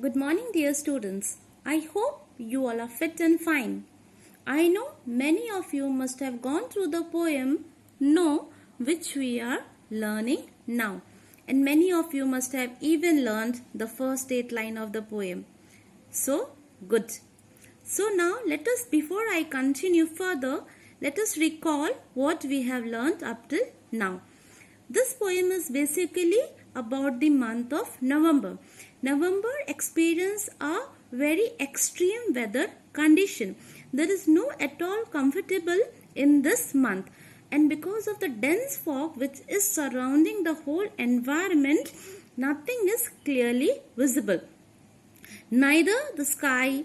Good morning, dear students. I hope you all are fit and fine. I know many of you must have gone through the poem No, which we are learning now. And many of you must have even learned the first 8 lines of the poem. So, good. So now let us, before I continue further, let us recall what we have learned up till now. This poem is basically about the month of November. November experience a very extreme weather condition. There is no at all comfortable in this month, and because of the dense fog which is surrounding the whole environment, nothing is clearly visible. Neither the sky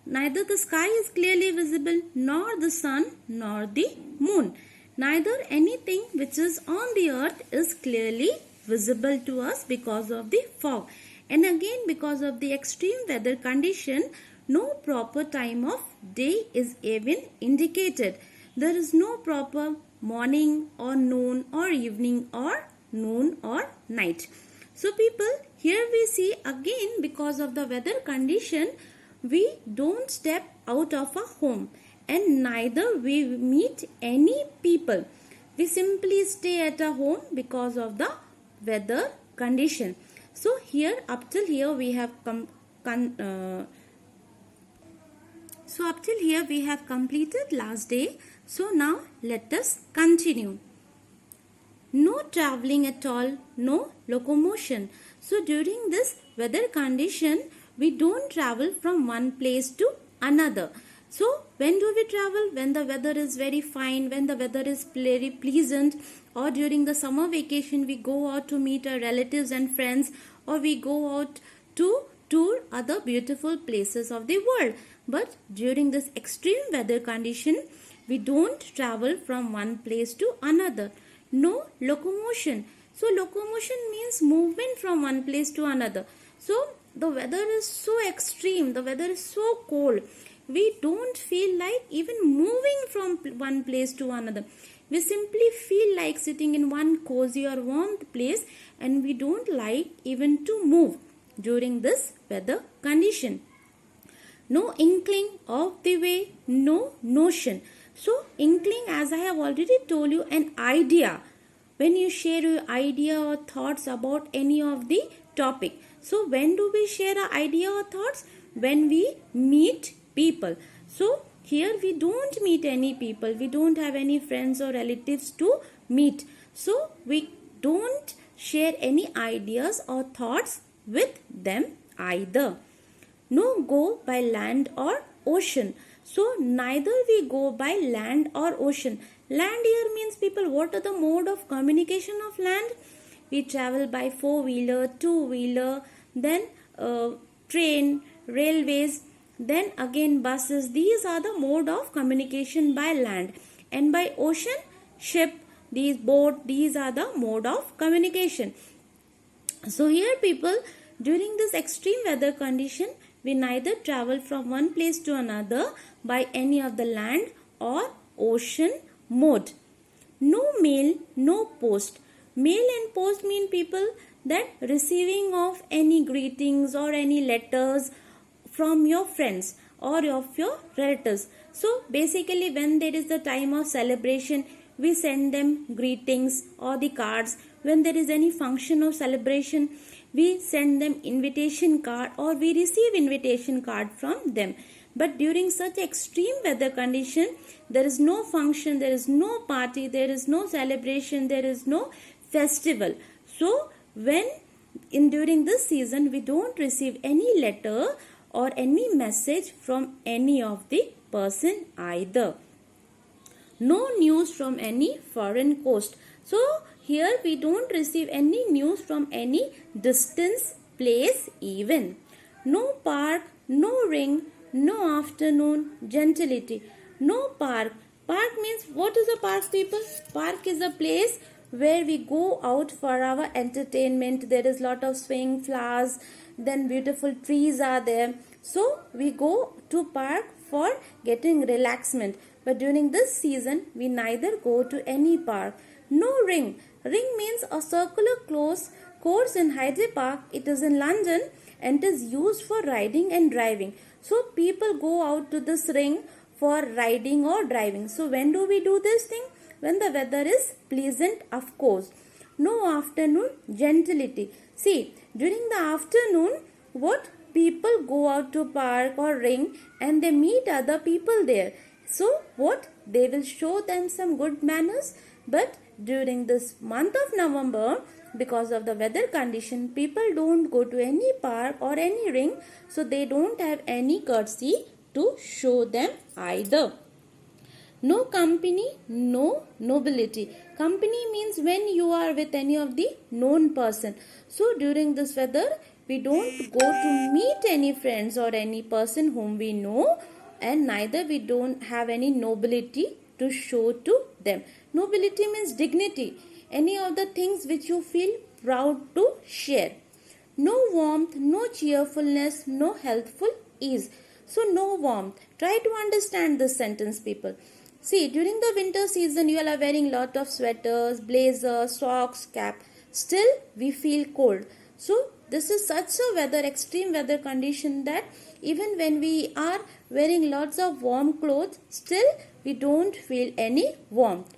is clearly visible, nor the sun, nor the moon. Neither anything which is on the earth is clearly visible to us because of the fog. And again, because of the extreme weather condition, no proper time of day is even indicated. There is no proper morning or noon or evening or noon or night. So people, here we see again, because of the weather condition, we don't step out of our home and neither we meet any people. We simply stay at our home because of the weather condition. So here, up till here we have completed last day. So now let us continue. No traveling at all, no locomotion. So during this weather condition, we don't travel from one place to another. So when do we travel? When the weather is very fine, when the weather is very pleasant, or during the summer vacation we go out to meet our relatives and friends, or we go out to tour other beautiful places of the world. But during this extreme weather condition, we don't travel from one place to another. No locomotion. So locomotion means movement from one place to another. So the weather is so extreme, the weather is so cold, we don't feel like even moving from one place to another. We simply feel like sitting in one cozy or warm place, and we don't like even to move during this weather condition. No inkling of the way, no notion. So inkling, as I have already told you, an idea. When you share your idea or thoughts about any of the topic. So when do we share our idea or thoughts? When we meet people. So here we don't meet any people. We don't have any friends or relatives to meet. So we don't share any ideas or thoughts with them either. No go by land or ocean. So neither we go by land or ocean. Land here means, people, what are the mode of communication of land? We travel by 4-wheeler, 2-wheeler, then train, railways, then again buses. These are the mode of communication by land. And by ocean, ship, these boat, these are the mode of communication. So here people, during this extreme weather condition, we neither travel from one place to another by any of the land or ocean mode. No mail, no post. Mail and post mean, people, that receiving of any greetings or any letters from your friends or of your relatives. So basically, when there is the time of celebration, we send them greetings or the cards. When there is any function or celebration, we send them invitation card or we receive invitation card from them. But during such extreme weather condition, there is no function, there is no party, there is no celebration, there is no festival. So during this season, we don't receive any letter or any message from any of the person either. No news from any foreign coast. So here we don't receive any news from any distance place even. No park, no ring, no afternoon gentility. No park. Park means, what is a park, people? Park is a place where we go out for our entertainment. There is lot of swing, flowers, then beautiful trees are there. So we go to park for getting relaxment. But during this season, we neither go to any park. No ring. Ring means a circular close course in Hyde Park. It is in London and it is used for riding and driving. So people go out to this ring for riding or driving. So when do we do this thing? When the weather is pleasant, of course. No afternoon gentility. See, during the afternoon, what people go out to park or ring and they meet other people there. So what? They will show them some good manners. But during this month of November, because of the weather condition, people don't go to any park or any ring. So they don't have any courtesy to show them either. No company, no nobility. Company means when you are with any of the known person. So during this weather, we don't go to meet any friends or any person whom we know, and neither we don't have any nobility to show to them. Nobility means dignity. Any of the things which you feel proud to share. No warmth, no cheerfulness, no healthful ease. So no warmth. Try to understand this sentence, people. See, during the winter season, you all are wearing lot of sweaters, blazers, socks, cap. Still, we feel cold. So, this is such a weather, extreme weather condition that even when we are wearing lots of warm clothes, still we don't feel any warmth.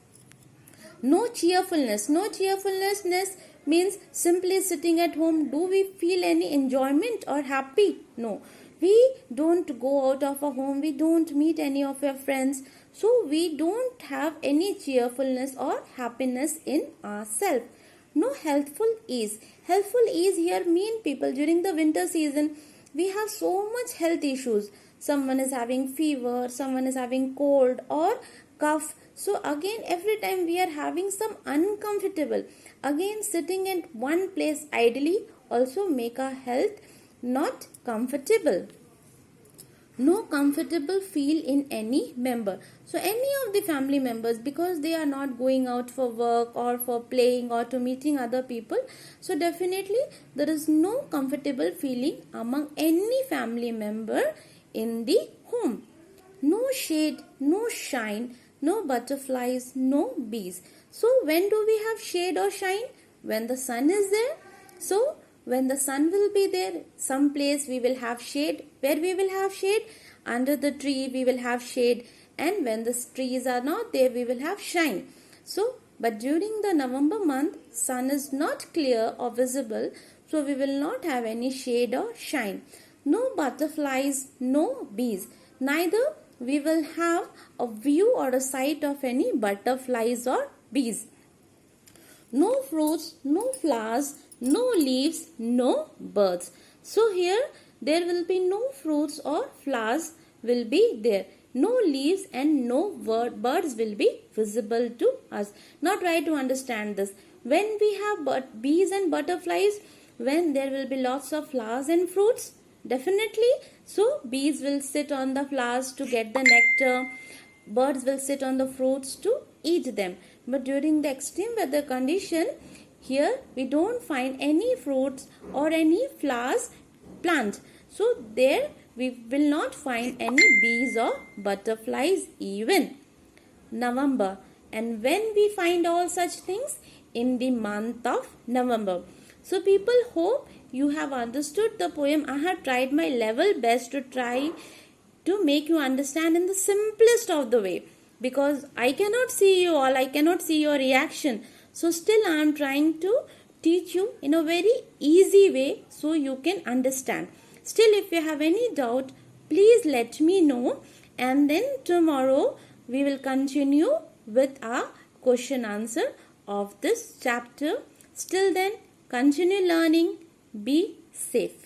No cheerfulness. No cheerfulness means simply sitting at home. Do we feel any enjoyment or happy? No. We don't go out of our home. We don't meet any of our friends. So we don't have any cheerfulness or happiness in ourselves. No healthful ease. Healthful ease here mean, people, during the winter season, we have so much health issues. Someone is having fever, someone is having cold or cough. So again, every time we are having some uncomfortable. Again, sitting at one place idly also make our health not comfortable. No comfortable feel in any member. So any of the family members, because they are not going out for work or for playing or to meeting other people, so definitely there is no comfortable feeling among any family member in the home. No shade, no shine, no butterflies, no bees. So when do we have shade or shine? When the sun is there. So when the sun will be there, some place we will have shade. Where we will have shade? Under the tree we will have shade. And when the trees are not there, we will have shine. So, but during the November month, sun is not clear or visible. So we will not have any shade or shine. No butterflies, no bees. Neither we will have a view or a sight of any butterflies or bees. No fruits, no flowers, no leaves, no birds. So here there will be no fruits or flowers will be there. No leaves and no birds will be visible to us. Now try to understand this. When we have bees and butterflies, when there will be lots of flowers and fruits, definitely. So bees will sit on the flowers to get the nectar. Birds will sit on the fruits to eat them. But during the extreme weather condition, here we don't find any fruits or any flowers plants. So there we will not find any bees or butterflies even. November. And when we find all such things? In the month of November. So people, hope you have understood the poem. I have tried my level best to try to make you understand in the simplest of the way. Because I cannot see you all. I cannot see your reaction. So still I am trying to teach you in a very easy way so you can understand. Still, if you have any doubt, please let me know. And then tomorrow we will continue with our question answer of this chapter. Still then, continue learning. Be safe.